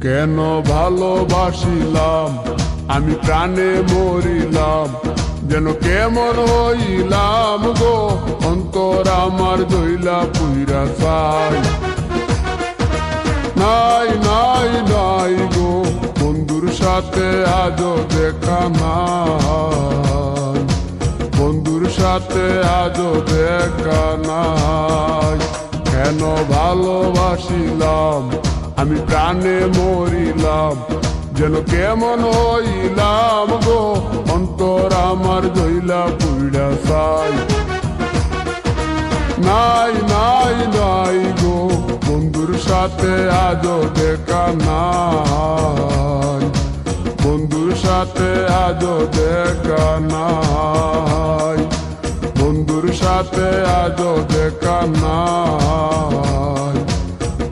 কেন ভালোবাসিলাম আমি প্রাণে মরিলাম, যেন কেমন হইলাম গো, অন্তর আমার দইলা পুইরা চাই। নাই নাই নাই গো, বন্ধুর সাথে আজও দেখা নাই, বন্ধুর সাথে আজও দেখা নাই। কেন ভালোবাসিলাম আমি প্রাণে মরিলাম, যেন কেমন হইলাম গো, অন্তর আমার দইলা পুইরা চাই। নাই নাই নাই গো, বন্ধুর সাথে আজও দেখা নাই, বন্ধুর সাথে আজও দেখা নাই, বন্ধুর সাথে আজও দেখা নাই,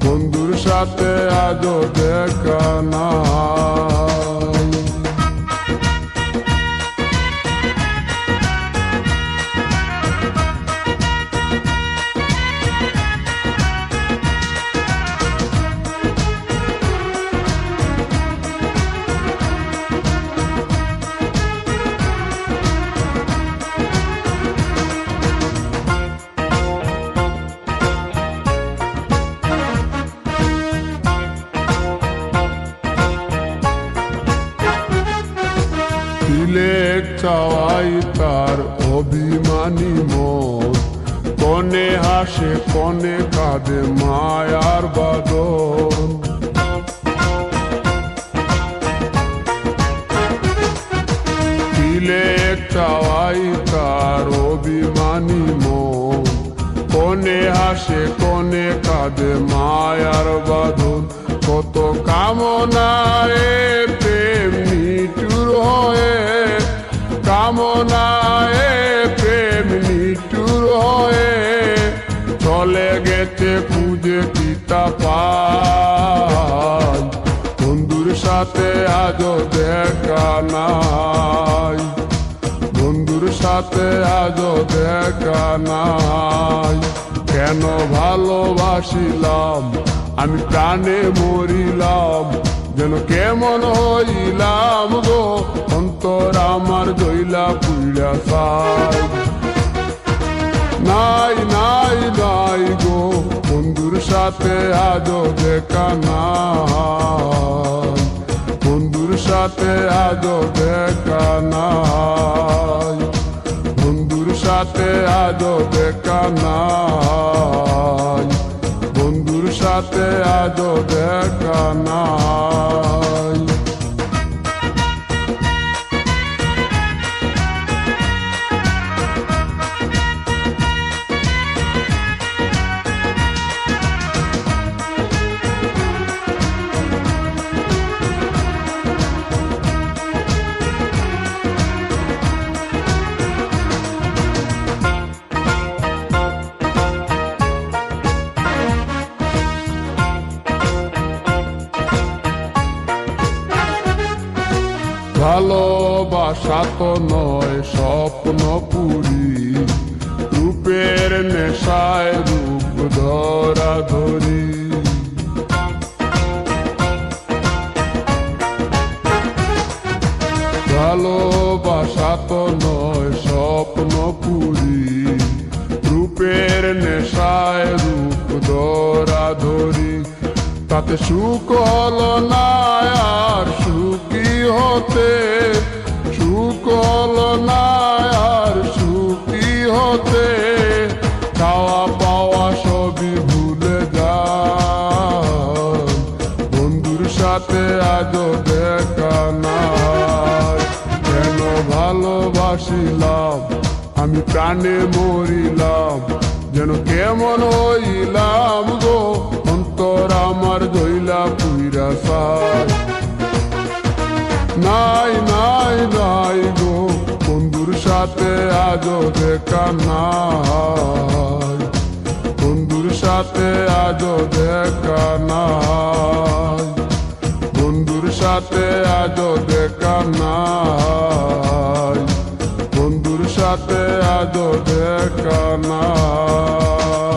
বন্ধুর সাথে আজও দেখা নাই। তিলেক চাওয়াই তার অভিমানী মন, কনে হাসে কনে কাঁদে মায়ার বাদন। তিলেক চাওয়াই তার অভিমানী মন, কনে হাসে কনে কাঁদে মায়ার বাদন। কত কামনায় প্রেম নিঠুর হয়ে, কামনায় প্রেম নিঠুর হয়ে, চলে গেছে খুঁজে পিতা পাই, বন্ধুর সাথে আজও দেখা নাই, বন্ধুর সাথে আজও দেখা নাই। কেন ভালোবাসিলাম আমি প্রাণে মরিলাম, যেন কেমন হইলাম গো, অন্তর আমার দইলা পুইরা চাই। নাই নাই নাই গো, বন্ধুর সাথে আজও দেখা নাই, বন্ধুর সাথে আজও দেখা নাই, বন্ধুর সাথে আজও দেখা নাই, বন্ধুর সাথে আজও দেখা নাই। ভালোবাসা তো নয় স্বপ্ন পুরি, রূপের নেশায় রূপ ধরা ধরি। ভালোবাসা তো নয় স্বপ্ন পুরি, রূপের নেশায় রূপ ধরা ধরি। তাতে সুখ হলো না আর সুখী হতে, সুখ হলো না আর সুখী হতে, খাওয়া পাওয়া সবই ভুলে যায়, বন্ধুর সাথে আজও দেখা নাই। কেন ভালোবাসিলাম আমি প্রাণে মরিলাম, যেন কেমন হইলাম গো, অন্তর আমার দইলা পুইরা চাই। নাই নাই নাই গো, বন্ধুর সাথে আজও দেখা নাই, বন্ধুর সাথে আজও দেখা নাই, বন্ধুর সাথে আজও দেখা নাই, বন্ধুর সাথে আজও দেখা নাই।